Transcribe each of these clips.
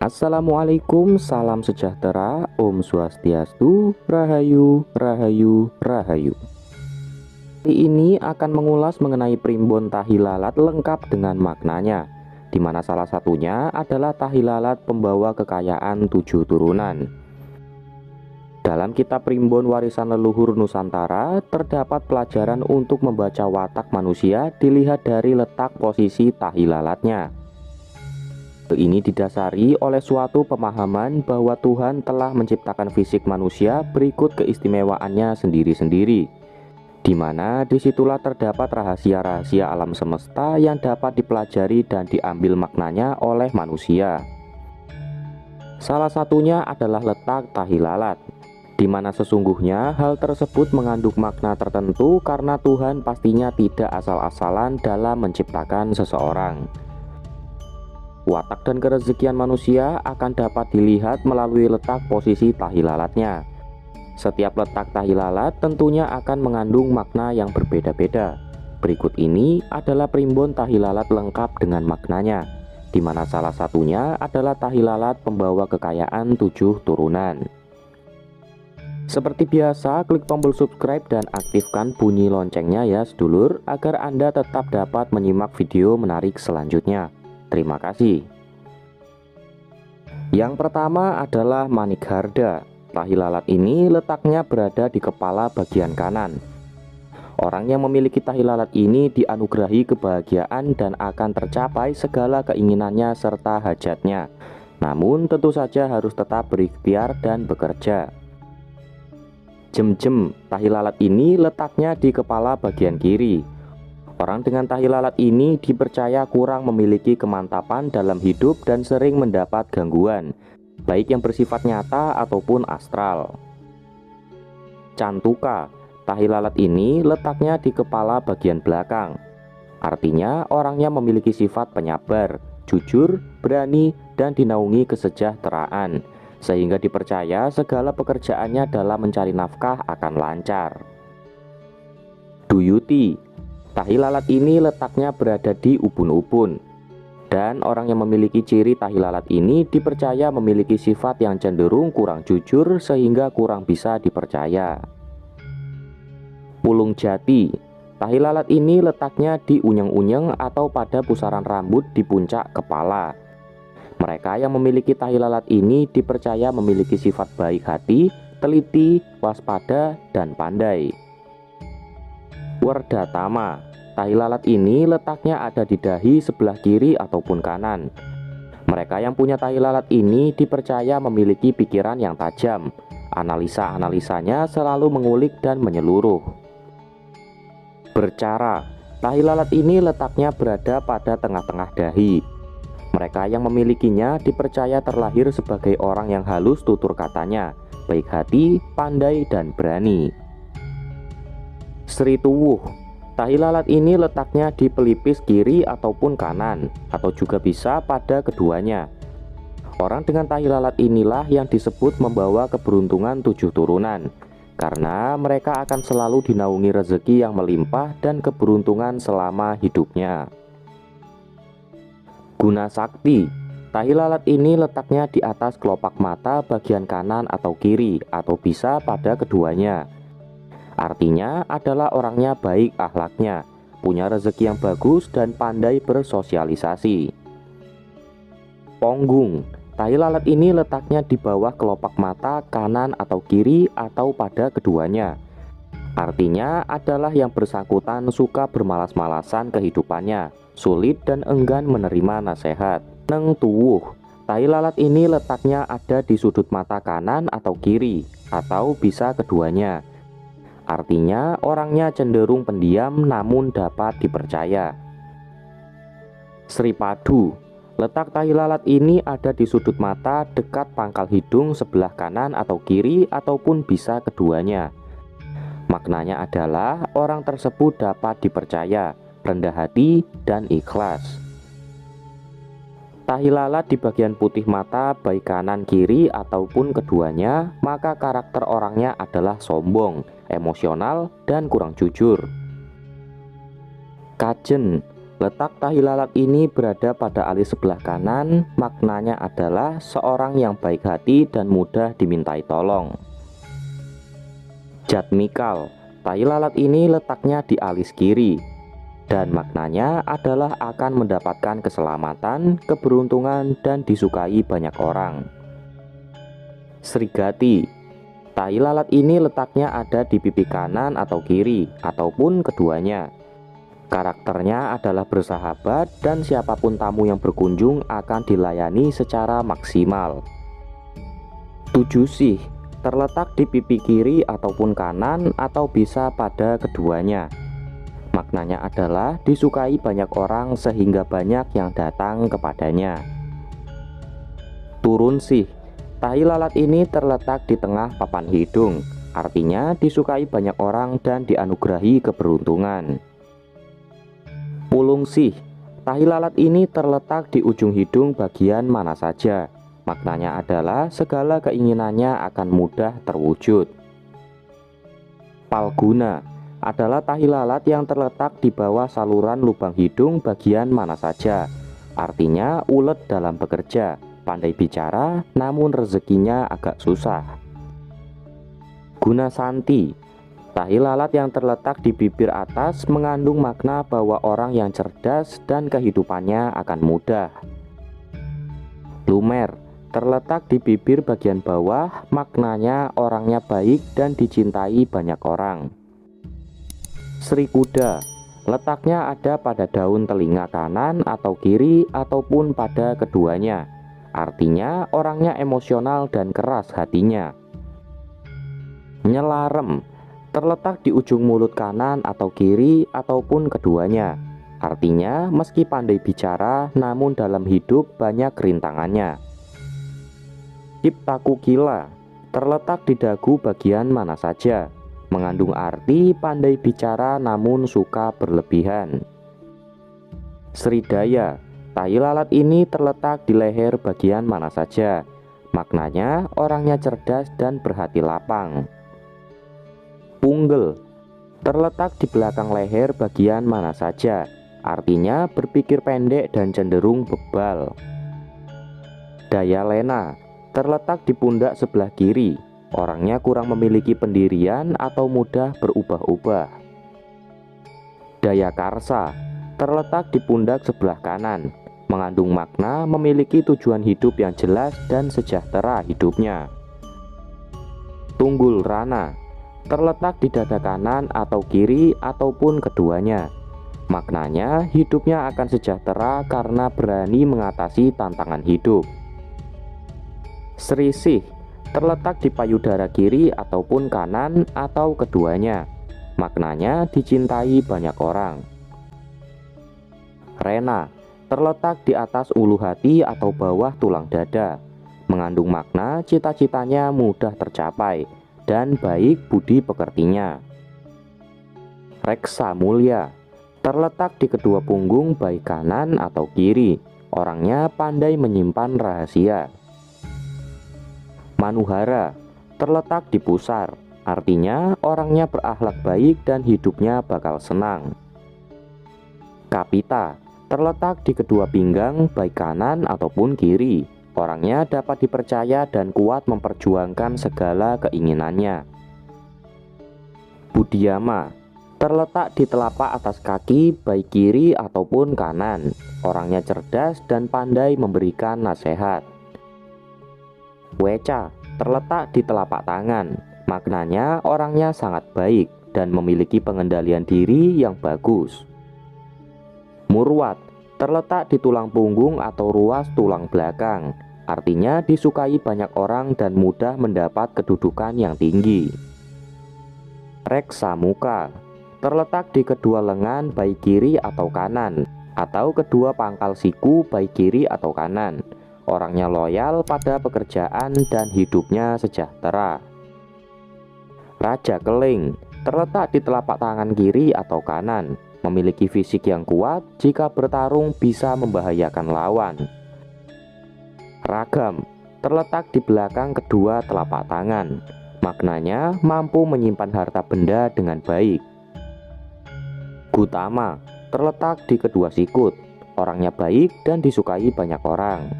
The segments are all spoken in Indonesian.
Assalamualaikum, salam sejahtera, Om Swastiastu, Rahayu, Rahayu, Rahayu. Kali ini akan mengulas mengenai primbon tahi lalat lengkap dengan maknanya, di mana salah satunya adalah tahi lalat pembawa kekayaan 7 turunan. Dalam kitab primbon warisan leluhur Nusantara, terdapat pelajaran untuk membaca watak manusia dilihat dari letak posisi tahi lalatnya. Ini didasari oleh suatu pemahaman bahwa Tuhan telah menciptakan fisik manusia berikut keistimewaannya sendiri-sendiri, di mana disitulah terdapat rahasia-rahasia alam semesta yang dapat dipelajari dan diambil maknanya oleh manusia. Salah satunya adalah letak tahi lalat, di mana sesungguhnya hal tersebut mengandung makna tertentu karena Tuhan pastinya tidak asal-asalan dalam menciptakan seseorang. Watak dan kerezekian manusia akan dapat dilihat melalui letak posisi tahi lalatnya. Setiap letak tahi lalat tentunya akan mengandung makna yang berbeda-beda. Berikut ini adalah primbon tahi lalat lengkap dengan maknanya, di mana salah satunya adalah tahi lalat pembawa kekayaan 7 turunan. Seperti biasa, klik tombol subscribe dan aktifkan bunyi loncengnya ya sedulur, agar Anda tetap dapat menyimak video menarik selanjutnya. Terima kasih. Yang pertama adalah Manikharda. Tahi lalat ini letaknya berada di kepala bagian kanan. Orang yang memiliki tahi lalat ini dianugerahi kebahagiaan dan akan tercapai segala keinginannya serta hajatnya. Namun tentu saja harus tetap berikhtiar dan bekerja. Jem-jem, tahi lalat ini letaknya di kepala bagian kiri. Orang dengan tahi lalat ini dipercaya kurang memiliki kemantapan dalam hidup dan sering mendapat gangguan, baik yang bersifat nyata ataupun astral. Cantuka, tahi lalat ini letaknya di kepala bagian belakang. Artinya orangnya memiliki sifat penyabar, jujur, berani, dan dinaungi kesejahteraan, sehingga dipercaya segala pekerjaannya dalam mencari nafkah akan lancar. Duyuti, tahi lalat ini letaknya berada di ubun-ubun, dan orang yang memiliki ciri tahi lalat ini dipercaya memiliki sifat yang cenderung kurang jujur sehingga kurang bisa dipercaya. Pulung jati, tahi lalat ini letaknya di unyeng-unyeng atau pada pusaran rambut di puncak kepala. Mereka yang memiliki tahi lalat ini dipercaya memiliki sifat baik hati, teliti, waspada, dan pandai. Werdatama, tahi lalat ini letaknya ada di dahi sebelah kiri ataupun kanan. Mereka yang punya tahi lalat ini dipercaya memiliki pikiran yang tajam. Analisa-analisanya selalu mengulik dan menyeluruh. Bercara, tahi lalat ini letaknya berada pada tengah-tengah dahi. Mereka yang memilikinya dipercaya terlahir sebagai orang yang halus tutur katanya, baik hati, pandai, dan berani. Sri Tuwuh, tahi lalat ini letaknya di pelipis kiri ataupun kanan, atau juga bisa pada keduanya. Orang dengan tahi lalat inilah yang disebut membawa keberuntungan 7 turunan, karena mereka akan selalu dinaungi rezeki yang melimpah dan keberuntungan selama hidupnya. Guna Sakti, tahi lalat ini letaknya di atas kelopak mata bagian kanan atau kiri, atau bisa pada keduanya. Artinya adalah orangnya baik akhlaknya, punya rezeki yang bagus dan pandai bersosialisasi. Ponggung, tahi lalat ini letaknya di bawah kelopak mata kanan atau kiri atau pada keduanya. Artinya adalah yang bersangkutan suka bermalas-malasan kehidupannya, sulit dan enggan menerima nasihat. Neng Tuwuh, tahi lalat ini letaknya ada di sudut mata kanan atau kiri, atau bisa keduanya. Artinya orangnya cenderung pendiam namun dapat dipercaya. Sri Padu, letak tahi lalat ini ada di sudut mata dekat pangkal hidung sebelah kanan atau kiri ataupun bisa keduanya. Maknanya adalah orang tersebut dapat dipercaya, rendah hati, dan ikhlas. Tahi lalat di bagian putih mata baik kanan kiri ataupun keduanya, maka karakter orangnya adalah sombong, emosional, dan kurang jujur. Kajen, Letak tahi lalat ini berada pada alis sebelah kanan, maknanya adalah seorang yang baik hati dan mudah dimintai tolong. Jatmikal, tahi lalat ini letaknya di alis kiri, dan maknanya adalah akan mendapatkan keselamatan, keberuntungan, dan disukai banyak orang. Srigati, tahi lalat ini letaknya ada di pipi kanan atau kiri, ataupun keduanya. Karakternya adalah bersahabat dan siapapun tamu yang berkunjung akan dilayani secara maksimal. Tujusih, terletak di pipi kiri ataupun kanan atau bisa pada keduanya. Maknanya adalah disukai banyak orang sehingga banyak yang datang kepadanya. Turunsih, tahi lalat ini terletak di tengah papan hidung, artinya disukai banyak orang dan dianugerahi keberuntungan. Pulungsih, tahi lalat ini terletak di ujung hidung bagian mana saja. Maknanya adalah segala keinginannya akan mudah terwujud. Palguna adalah tahi lalat yang terletak di bawah saluran lubang hidung bagian mana saja. Artinya ulet dalam bekerja, pandai bicara, namun rezekinya agak susah. Gunasanti, tahi lalat yang terletak di bibir atas mengandung makna bahwa orang yang cerdas dan kehidupannya akan mudah. Lumer, terletak di bibir bagian bawah, maknanya orangnya baik dan dicintai banyak orang. Srikuda, letaknya ada pada daun telinga kanan atau kiri ataupun pada keduanya. Artinya orangnya emosional dan keras hatinya. Nyelarem, terletak di ujung mulut kanan atau kiri ataupun keduanya. Artinya meski pandai bicara namun dalam hidup banyak rintangannya. Ciptakukila, terletak di dagu bagian mana saja. Mengandung arti pandai bicara namun suka berlebihan. Sridaya, tahi lalat ini terletak di leher bagian mana saja. Maknanya orangnya cerdas dan berhati lapang. Punggel, terletak di belakang leher bagian mana saja. Artinya berpikir pendek dan cenderung bebal. Dayalena, terletak di pundak sebelah kiri. Orangnya kurang memiliki pendirian atau mudah berubah-ubah. Dayakarsa, terletak di pundak sebelah kanan. Mengandung makna memiliki tujuan hidup yang jelas dan sejahtera hidupnya. Tunggul Rana, terletak di dada kanan atau kiri ataupun keduanya. Maknanya hidupnya akan sejahtera karena berani mengatasi tantangan hidup. Serisih, terletak di payudara kiri ataupun kanan atau keduanya. Maknanya dicintai banyak orang. Rena, terletak di atas ulu hati atau bawah tulang dada. Mengandung makna cita-citanya mudah tercapai dan baik budi pekertinya. Reksa Mulia, terletak di kedua punggung baik kanan atau kiri. Orangnya pandai menyimpan rahasia. Manuhara, terletak di pusar. Artinya orangnya berakhlak baik dan hidupnya bakal senang. Kapita, terletak di kedua pinggang baik kanan ataupun kiri. Orangnya dapat dipercaya dan kuat memperjuangkan segala keinginannya. Budiama, terletak di telapak atas kaki baik kiri ataupun kanan. Orangnya cerdas dan pandai memberikan nasihat. Weca, terletak di telapak tangan. Maknanya orangnya sangat baik dan memiliki pengendalian diri yang bagus. Murwat, terletak di tulang punggung atau ruas tulang belakang. Artinya disukai banyak orang dan mudah mendapat kedudukan yang tinggi. Reksa Muka, terletak di kedua lengan baik kiri atau kanan, atau kedua pangkal siku baik kiri atau kanan. Orangnya loyal pada pekerjaan dan hidupnya sejahtera. Raja Keling, terletak di telapak tangan kiri atau kanan. Memiliki fisik yang kuat, jika bertarung bisa membahayakan lawan. Ragam, terletak di belakang kedua telapak tangan. Maknanya mampu menyimpan harta benda dengan baik. Gutama, terletak di kedua sikut. Orangnya baik dan disukai banyak orang.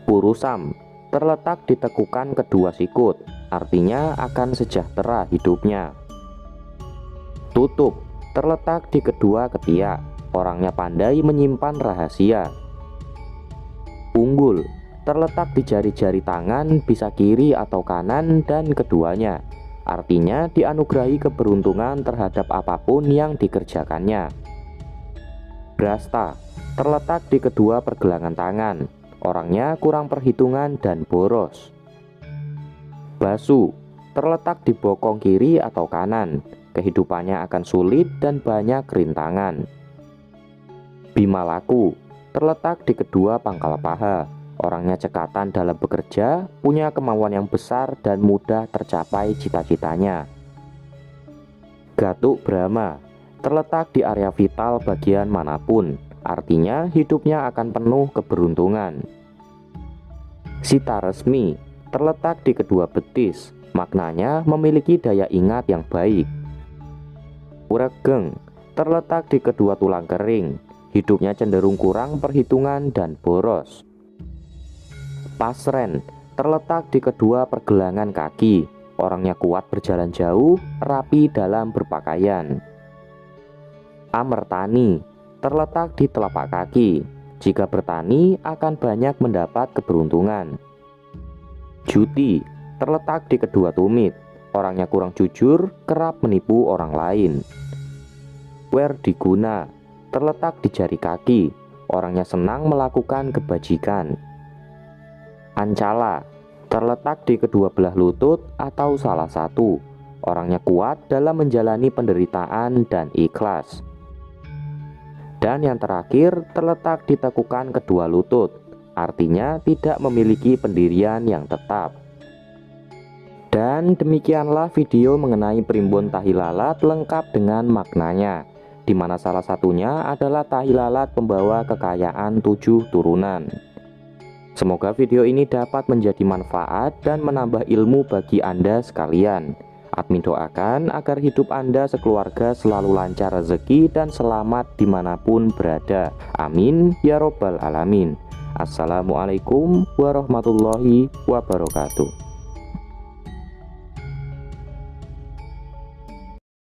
Purusam terletak di tekukan kedua sikut, artinya akan sejahtera hidupnya. Tutup terletak di kedua ketiak, orangnya pandai menyimpan rahasia. Unggul terletak di jari-jari tangan, bisa kiri atau kanan dan keduanya, artinya dianugerahi keberuntungan terhadap apapun yang dikerjakannya. Brasta terletak di kedua pergelangan tangan, orangnya kurang perhitungan dan boros. Basu terletak di bokong kiri atau kanan, kehidupannya akan sulit dan banyak rintangan. Bimalaku terletak di kedua pangkal paha, orangnya cekatan dalam bekerja, punya kemauan yang besar dan mudah tercapai cita-citanya. Gatuk Brahma terletak di area vital bagian manapun, artinya hidupnya akan penuh keberuntungan. Sita Resmi terletak di kedua betis, maknanya memiliki daya ingat yang baik. Uregeng terletak di kedua tulang kering, hidupnya cenderung kurang perhitungan dan boros. Pasren terletak di kedua pergelangan kaki, orangnya kuat berjalan jauh, rapi dalam berpakaian. Amertani terletak di telapak kaki, jika bertani akan banyak mendapat keberuntungan. Juti terletak di kedua tumit, orangnya kurang jujur, kerap menipu orang lain. Werdiguna terletak di jari kaki, orangnya senang melakukan kebajikan. Ancala terletak di kedua belah lutut atau salah satu, orangnya kuat dalam menjalani penderitaan dan ikhlas. Dan yang terakhir terletak di tekukan kedua lutut, artinya tidak memiliki pendirian yang tetap. Dan demikianlah video mengenai primbon tahi lalat lengkap dengan maknanya, di mana salah satunya adalah tahi lalat pembawa kekayaan 7 turunan. Semoga video ini dapat menjadi manfaat dan menambah ilmu bagi Anda sekalian. Admin doakan agar hidup Anda sekeluarga selalu lancar rezeki dan selamat dimanapun berada. Amin ya robbal alamin. Assalamualaikum warahmatullahi wabarakatuh.